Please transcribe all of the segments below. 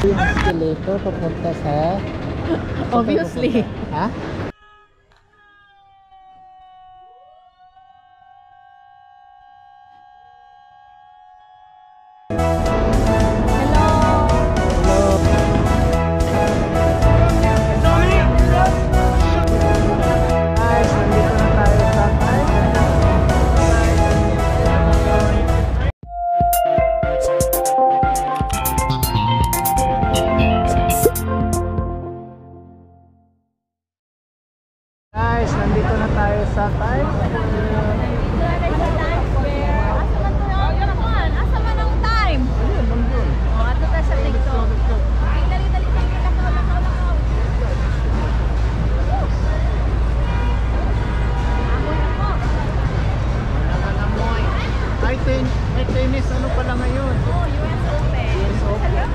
Yung escalator papunta sa... Obviously. Ha? May tennis ano pala ngayon? Oh, US Open. US Open.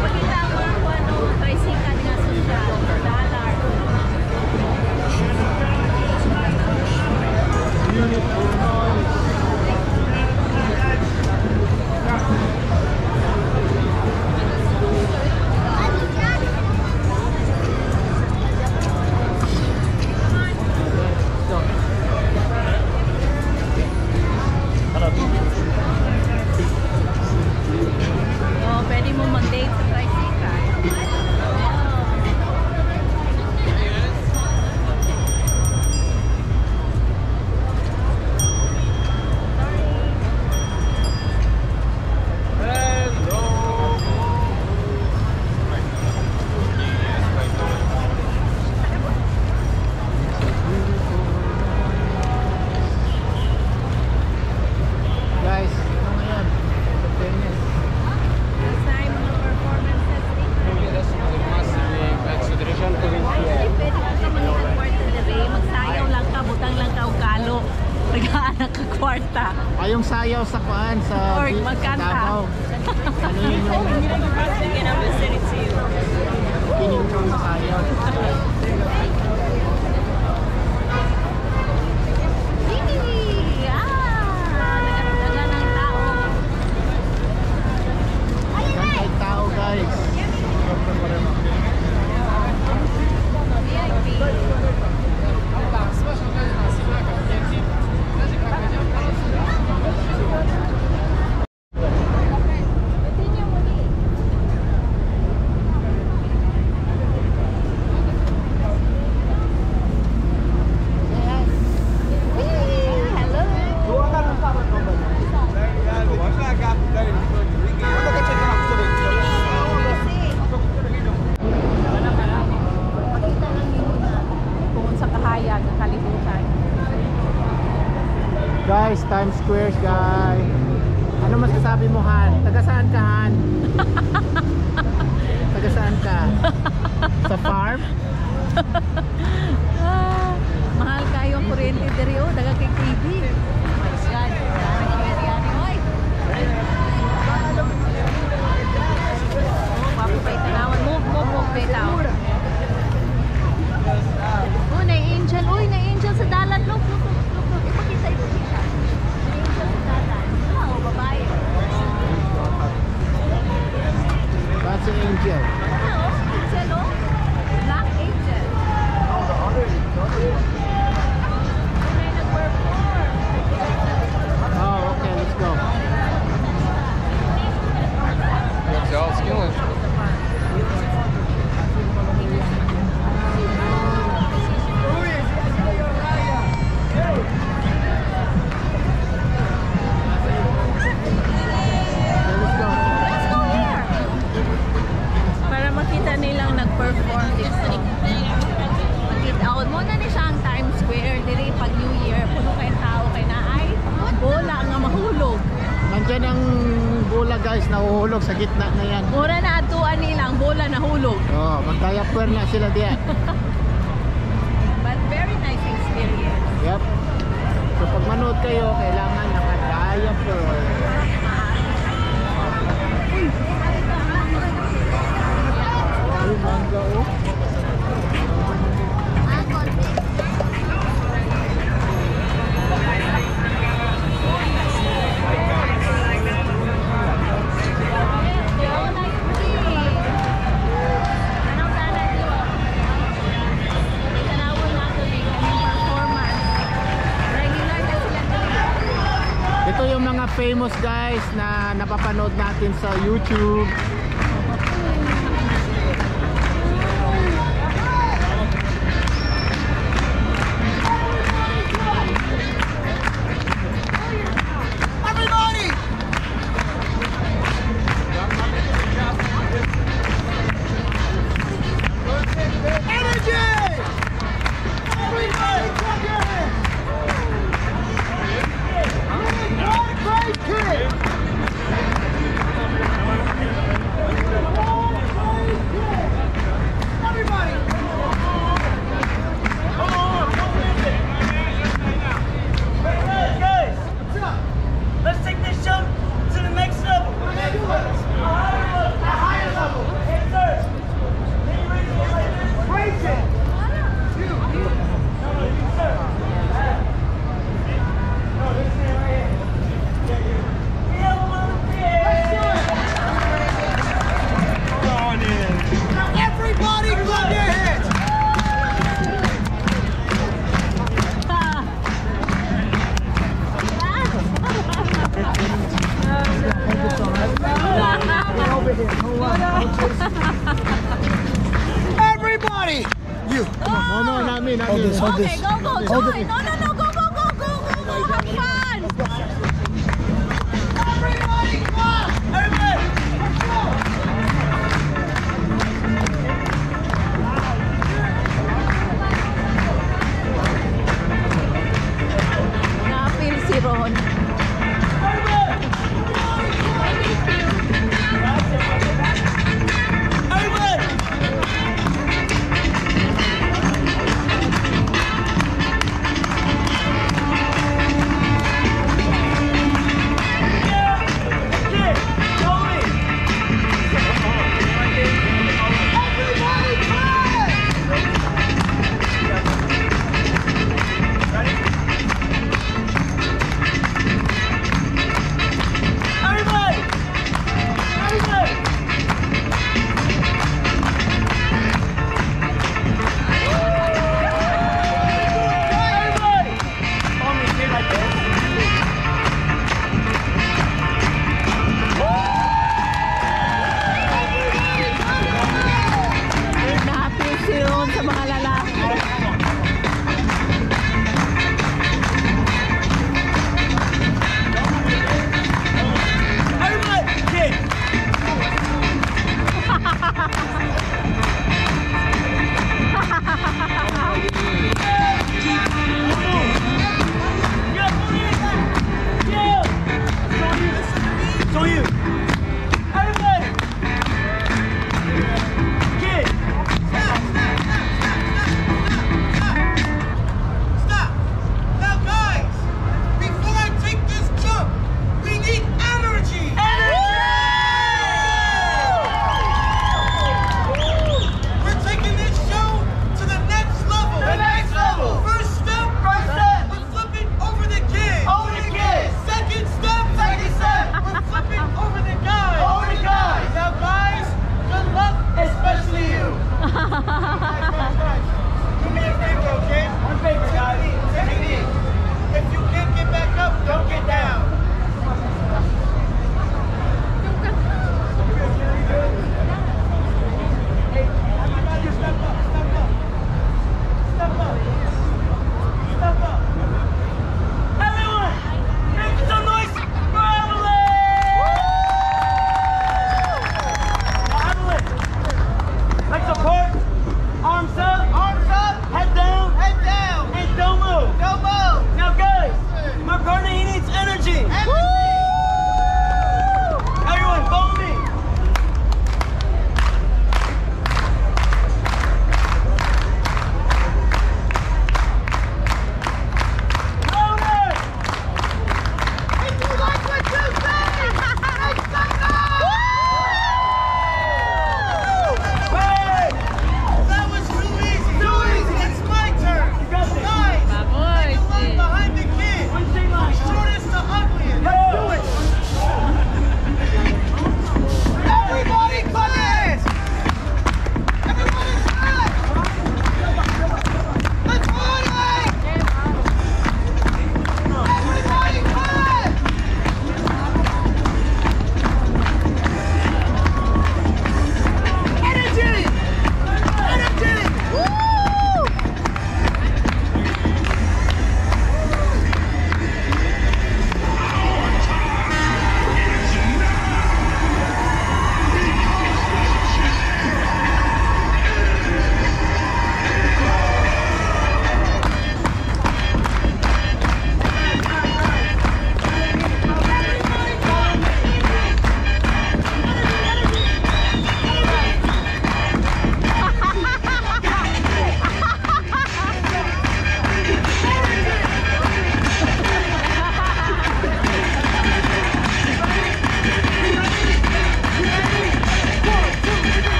Pakita mo ako ano, tricycle nga social, dollar. Oh, pwede mo mag-date sa tricycle. Guys, ano ngayon? Tennis. Design mga performances dito. Pwede ka sa mga kwarta na rin. Magsayaw lang ka, butang lang ka o kalo. Nag-aanak ka kwarta. Ay, yung sayaw sa kuan sa Or sa magkanta. Davao. Ano yun yung kinintong na sayaw? Nagadagan ng tao. Gantay tao guys. Guys, Times Square guys. Ano masasabi mo, Han? Taga saan ka, Han? Taga saan ka? Sa farm? Mahal kayo ang kuryente diri o daga kay TV. My God, nangyayari oy. Papo pa itanawan mo bitaw. Oh, na-angel, uy, na-angel sa dalan. Look, ipakita. Na-angel sa dalan. Oh, babae. That's an angel. Angel, oh. Black angel. May nag-perform. Oh, okay, let's go. Y'all skilling. Let's go. Let's go here. Para makita nilang nag-perform dito. Makita out mo na ni siya ang Times Square diri pag New Year. Puno kay tao kay naay. Bola nga mahulog. Nandiyan ang bola guys, nahuhulog sa gitna na yan. Mura na atuan nilang bola nahulog. Oh, magdiaper na sila diyan. But very nice experience. Yep. So pag manood kayo, kailangan naka-diaper. Ay, manga oh. Ito yung mga famous guys na napapanood natin sa YouTube. Let's take this show to the next level. A higher level. Yes, sir. Can you raise it like this? Raise it. You. No, you, sir. No, this man right here. Yeah, you. We have a little bit. Let's do it. Come on in. Now everybody clap your hands. Everybody! You! No, not me, not Hold me. this, hold Okay, this. go, go, Hold join. it. No, no, no, go, go, go, go, go, go, have fun. Everybody, come on! Everybody! Let's go! Na-feel si Ron. Everybody!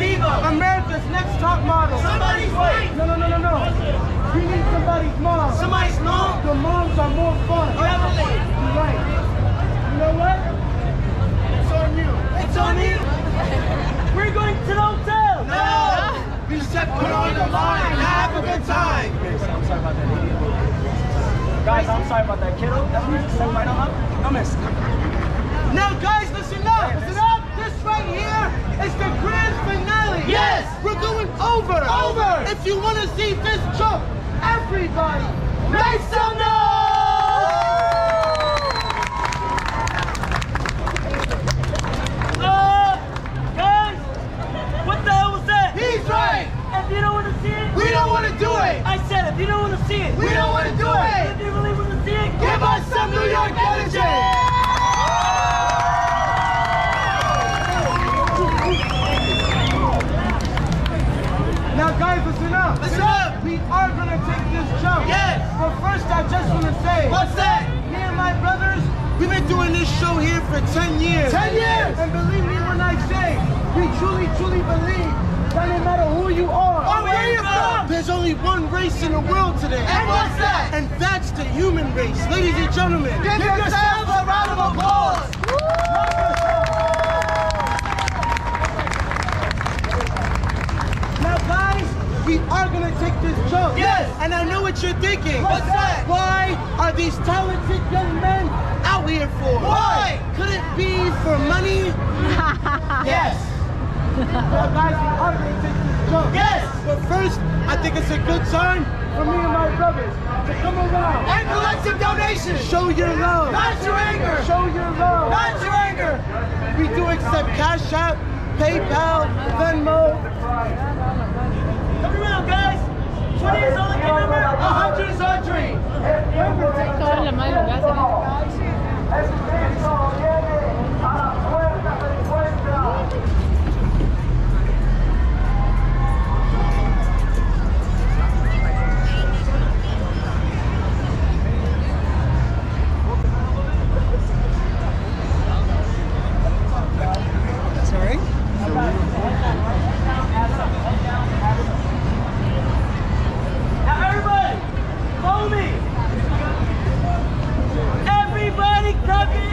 Diva, America's Next Top Model. Somebody's wife. No. We need somebody's mom. Somebody's mom? The moms are more fun. Definitely. You're right. You know what? It's on you. It's on me? We're going to the hotel. No. We said put on the line. Have a good time. Guys, I'm sorry about that, kiddo. That's what you said right on up. No miss. Now, guys, listen up. Listen up. This right here is the grand finale. Yes. We're going over. If you want to see this jump, everybody, make some noise. Guys, what the hell was that? He's right. If you don't want to see it, we don't want to do it. I said, if you don't want to see it, we don't want to do it. If you really want to see it, give us some New York energy. Now guys, listen up. Listen up. We are going to take this jump. Yes. But first, I just want to say. What's that? Me and my brothers, we've been doing this show here for 10 years. 10 years! And believe me when I say, we truly believe that no matter who you are, or where you're from, there's only one race in the world today. And what's that? And that's the human race. Ladies and gentlemen, give yourselves a round of applause. Now guys, we are going to take this jump. Yes. And I know what you're thinking. What's that? Why are these talented young men out here for? Why? Could it be for money? Yes. Now guys, we are going to take this jump. Yes. But first, I think it's a good time for me and my brothers to come around and collect some donations. Show your love. Not your anger. Show your love. Not your anger. We do accept Cash App, PayPal, Venmo. Come around, guys. 20 is all the good number. 100 is our dream. Sorry? Now everybody, follow me. Everybody come in.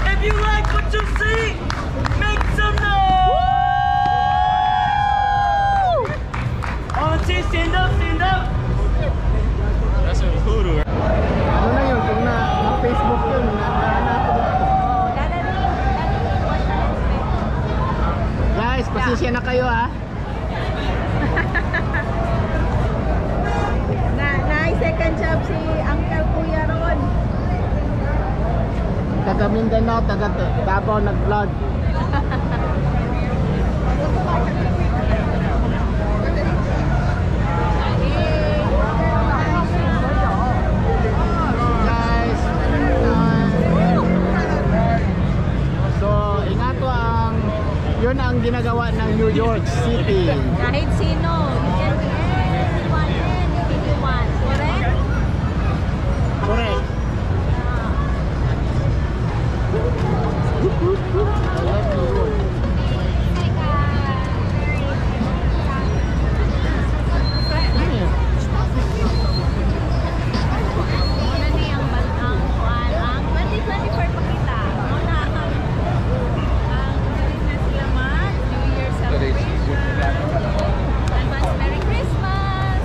If you like what you see, make some noise. On team, stand up, stand up. That's a hoodoo. Ano na yun? Kung na Facebook yun, guys, pasensya na kayo ha. Second job si Uncle Kuya Ron. Taga Mindanao, taga Davao nag-vlog. Guys, so ingato ang yun ang ginagawa ng New York City. Kahit sino, you can be anyone, anything you want. Correct? Correct. Muna ni ang balang kuan ang 2024 pakita. Muna ang galing na sila mag New Year celebration. Advance Merry Christmas!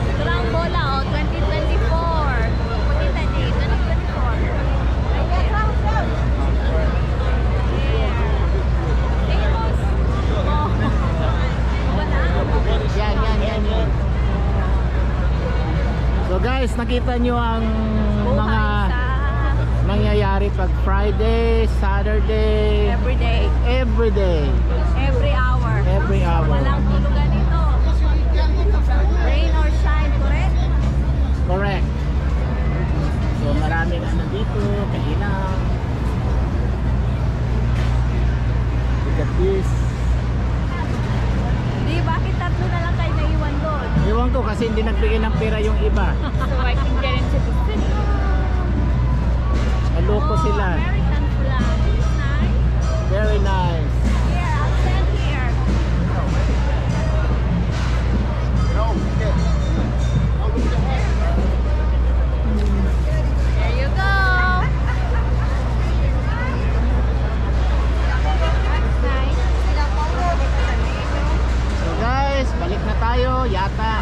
Ito lang ang bola o 2024. Pakita ni 2024. Famous. Oh. Wala. Yan. So guys, nakita nyo ang mga nangyayari pag Friday, Saturday, Every day. every day. Every hour. Every hour. Walang tulugan ito. Rain or shine, correct? Correct. So maraming ano dito, kailang. Look at this. Di, bakit tatlo na lang kayo naiwan doon? Iwan ko kasi Kasi hindi nagbigay ng pera yung iba. So I can get into the city. Naloko sila. American flag. It's nice. Very nice. Here, I'll stand here. There you go. That's nice. So guys, balik na tayo yata.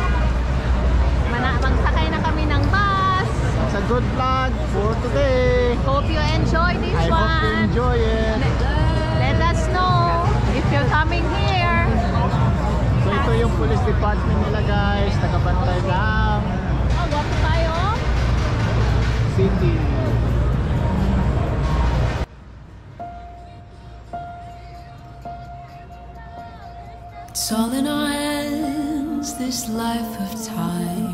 Magsakay na kami ng bus. It's a good vlog for today. Hope you enjoy this I one. hope you enjoy it. Let us know if you're coming here. So ito yung police department nila guys. Tagapantay lang. Oh, wapo tayo. City. It's all in our hands, this life of time.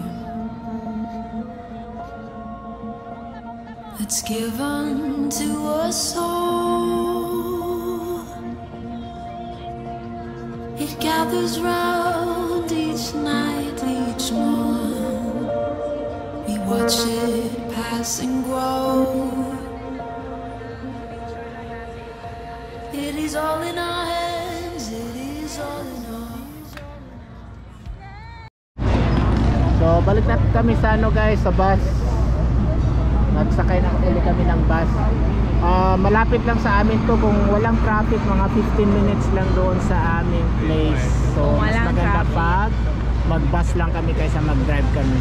Let's give unto us all. It gathers round each night, each morn. We watch it pass and grow. It is all in our hands, it is all in our hands. So balik na kami sa ano guys, sa bus. Nagsakay na ulit kami ng bus. Malapit lang sa amin to, kung walang traffic mga 15 minutes lang doon sa aming place. So mas Walang maganda traffic. pag mag-bus lang kami kaysa mag-drive kami.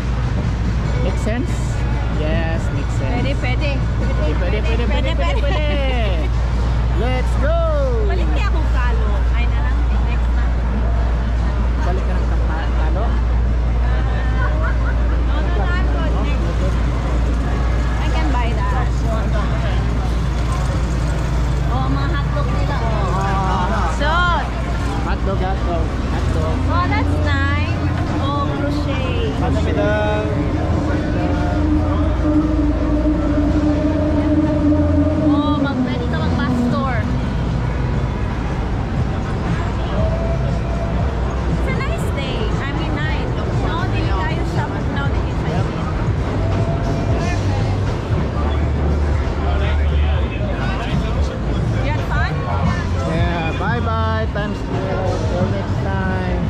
Make sense? Yes, makes sense. Pwede. Pwede. Let's go! Balik niya akong kalo. Ay na lang. Next na. Balik ka ng talo. No, I'm good. Next. I can buy that. Oh, mga hotdog nila. So, Hotdog. oh, that's nice. Oh, crochet. Oh, pwede ka mag-bus store. It's a nice day. I mean, nice. No, dili tayo shop. No, dili tayo. You had fun? Yeah, bye Times Square. Till next time.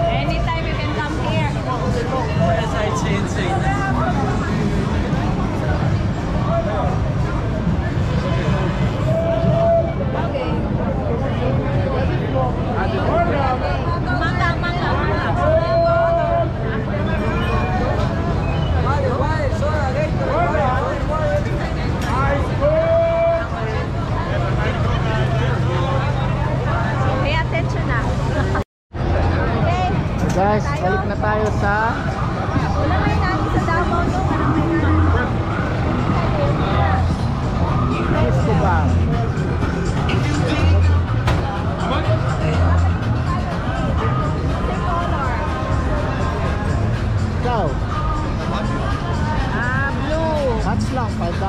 Anytime you can come here. Pay attention na. Okay. Guys, balik na tayo sa Ulamay natin sa Davao to. festival. Go. Blue. Hats lang, $5.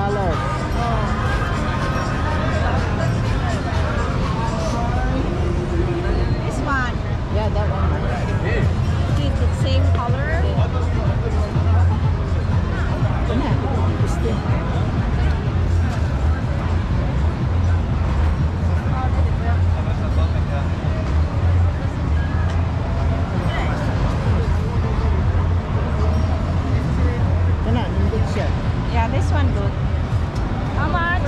This one. Yeah, that one. Is it same color? Kana, nindot siya. Yeah, this one good. How much?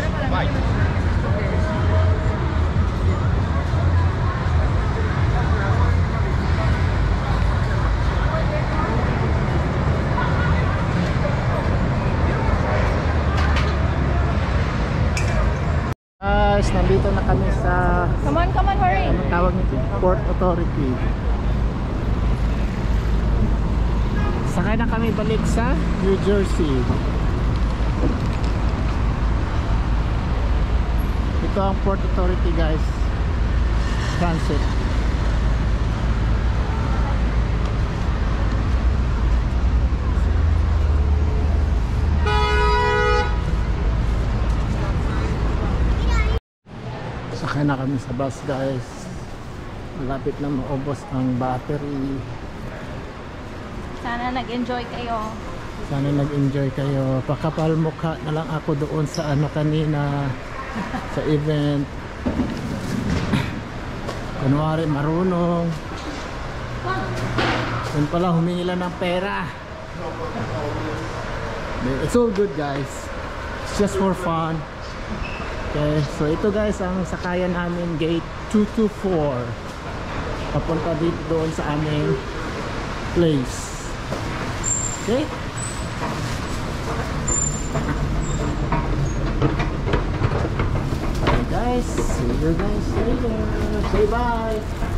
Guys, nandito na kami sa Come on, hurry. anong tawag nito? Port Authority. Sakay na kami balik sa New Jersey. Ito ang Port Authority guys. Transit. Sakay na kami sa bus guys. Malapit na maubos ang battery. Sana nag-enjoy kayo. Sana nag-enjoy kayo. Pakapal mukha na lang ako doon sa ano kanina sa event. Kunwari marunong. Yun pala humingi lang ng pera. It's all good guys. It's just for fun. Okay, so ito guys ang sakayan namin, gate 224. Papunta dito doon sa aming place. Okay? Okay guys, see you guys later. Say bye.